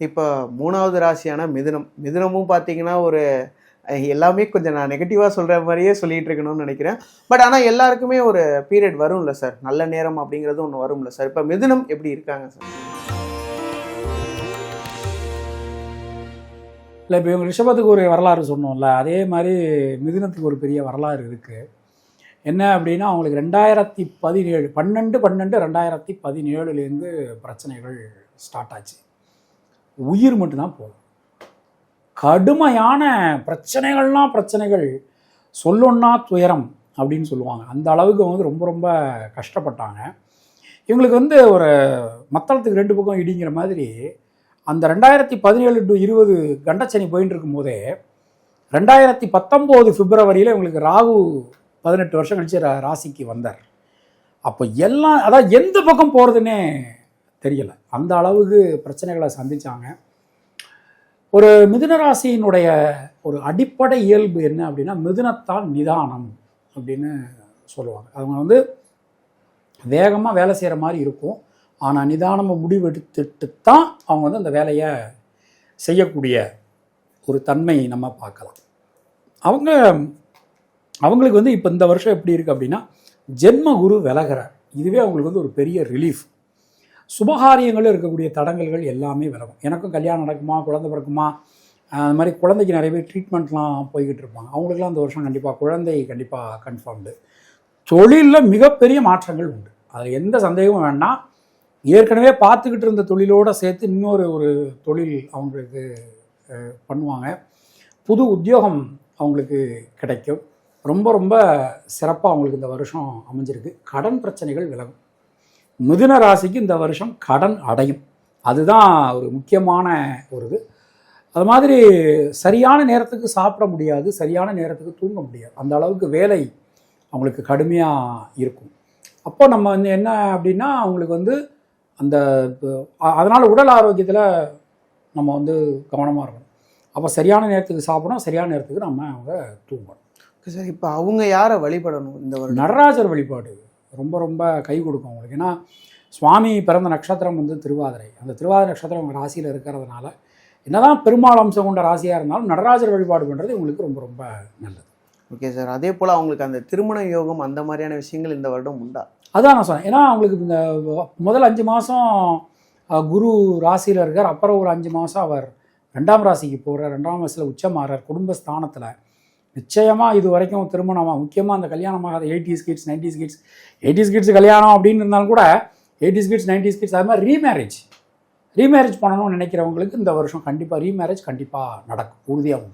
இப்போ 3வது ராசியான மிதுனம். மிதுனமும் பார்த்தீங்கன்னா, ஒரு எல்லாமே கொஞ்சம் நான் நெகட்டிவாக சொல்கிற மாதிரியே சொல்லிகிட்டு இருக்கணும்னு நினைக்கிறேன். பட் ஆனால் எல்லாருக்குமே ஒரு பீரியட் வரும்ல சார், நல்ல நேரம் அப்படிங்கிறது ஒன்று வரும்ல சார். இப்போ மிதுனம் எப்படி இருக்காங்க சார்? இல்லை, இப்போ இவங்க ரிஷபத்துக்கு ஒரு வரலாறு சொன்னோம்ல, அதே மாதிரி மிதுனத்துக்கு ஒரு பெரிய வரலாறு இருக்குது. என்ன அப்படின்னா, அவங்களுக்கு 2017 2017 பிரச்சனைகள் ஸ்டார்ட் ஆச்சு. உயிர் மட்டும்தான் போகும். கடுமையான பிரச்சனைகள் சொல்லொன்னா துயரம் அப்படின்னு சொல்லுவாங்க. அந்த அளவுக்கு வந்து ரொம்ப ரொம்ப கஷ்டப்பட்டாங்க. இவங்களுக்கு வந்து ஒரு மத்தளத்துக்கு 2 பக்கம் இடிங்கிற மாதிரி அந்த 2017 to 20 கண்டச்சனி போயிட்டு இருக்கும்போதே 2019 பிப்ரவரியில் இவங்களுக்கு ராகு 18 வருஷம் கழிச்சு ராசிக்கு வந்தார். அப்போ எல்லாம் அதாவது எந்த பக்கம் போகிறதுன்னே தெரியலை. அந்த அளவுக்கு பிரச்சனைகளை சந்தித்தாங்க. ஒரு மிதுன ராசியினுடைய ஒரு அடிப்படை இயல்பு என்ன அப்படின்னா, மிதுனத்தால் நிதானம் அப்படின்னு சொல்லுவாங்க. அவங்க வந்து வேகமாக வேலை செய்கிற மாதிரி இருக்கும், ஆனால் நிதானமாக முடிவெடுத்துட்டு தான் அவங்க வந்து அந்த வேலையை செய்யக்கூடிய ஒரு தன்மை நம்ம பார்க்கலாம். அவங்களுக்கு வந்து இப்போ இந்த வருஷம் எப்படி இருக்குது அப்படின்னா, ஜென்ம குரு விலகிறார். இதுவே அவங்களுக்கு வந்து ஒரு பெரிய ரிலீஃப். சுபகாரியங்கள் இருக்கக்கூடிய தடங்கல்கள் எல்லாமே விலகும். எனக்கும் கல்யாணம் நடக்குமா, குழந்தை பிறக்குமா, அது மாதிரி குழந்தைக்கு நிறைய பேர் ட்ரீட்மெண்ட்லாம் போய்கிட்டு இருப்பாங்க. அவங்களுக்குலாம் இந்த வருஷம் கண்டிப்பாக குழந்தை கண்டிப்பாக கன்ஃபார்ம்டு. தொழிலில் மிகப்பெரிய மாற்றங்கள் உண்டு, அதில் எந்த சந்தேகமும் வேண்டாம். ஏற்கனவே பார்த்துக்கிட்டு இருந்த தொழிலோடு சேர்த்து இன்னொரு தொழில் அவங்களுக்கு பண்ணுவாங்க. புது உத்தியோகம் அவங்களுக்கு கிடைக்கும். ரொம்ப ரொம்ப சிறப்பாக அவங்களுக்கு இந்த வருஷம் அமைஞ்சிருக்கு. கடன் பிரச்சனைகள் விலகும். மிதுன ராசிக்கு இந்த வருஷம் கடன் அடையும். அதுதான் ஒரு முக்கியமான ஒரு இது. அது மாதிரி சரியான நேரத்துக்கு சாப்பிட முடியாது, சரியான நேரத்துக்கு தூங்க முடியாது. அந்த அளவுக்கு வேலை அவங்களுக்கு கடுமையாக இருக்கும். அப்போ நம்ம வந்து என்ன அப்படின்னா, அவங்களுக்கு வந்து அந்த அதனால் உடல் ஆரோக்கியத்தில் நம்ம வந்து கவனமாக இருக்கணும். அப்போ சரியான நேரத்துக்கு சாப்பிடணும், சரியான நேரத்துக்கு நம்ம அவங்க தூங்கணும். சார், இப்போ அவங்க யாரை வழிபடணும்? இந்த ஒரு நடராஜர் வழிபாடு ரொம்ப ரொம்ப கை கொடுக்கும் அவங்களுக்கு. ஏன்னா சுவாமி பிறந்த நட்சத்திரம் வந்து திருவாதிரை. அந்த திருவாதிரை நட்சத்திரம் அவங்க ராசியில் இருக்கிறதுனால என்னதான் பெருமாள் அம்சம் கொண்ட ராசியாக இருந்தாலும் நடராஜர் வழிபாடு பண்ணுறது உங்களுக்கு ரொம்ப ரொம்ப நல்லது. Okay sir. அதே போல் அவங்களுக்கு அந்த திருமண யோகம் அந்த மாதிரியான விஷயங்கள் இந்த வருடம் உண்டா? அதான் நான் சொன்னேன். ஏன்னா அவங்களுக்கு இந்த முதல் 5 மாதம் குரு ராசியில் இருக்கார். அப்புறம் ஒரு 5 மாதம் அவர் 2ஆம் ராசிக்கு போகிறார். 2ஆம் ராசியில் உச்சமாகிறார் குடும்பஸ்தானத்தில். நிச்சயமாக இது வரைக்கும் திருமணமாக, முக்கியமாக அந்த கல்யாணமாகாத 80s kids 90s kids 80s kids கல்யாணம் அப்படின்னு இருந்தாலும் கூட 80s கிட்ஸ் 90s கிட்ஸ் அது மாதிரி ரீமேரேஜ் பண்ணணும்னு நினைக்கிறவங்களுக்கு இந்த வருஷம் கண்டிப்பாக ரீமேரேஜ் கண்டிப்பாக நடக்கும், உறுதியாக உண்டு.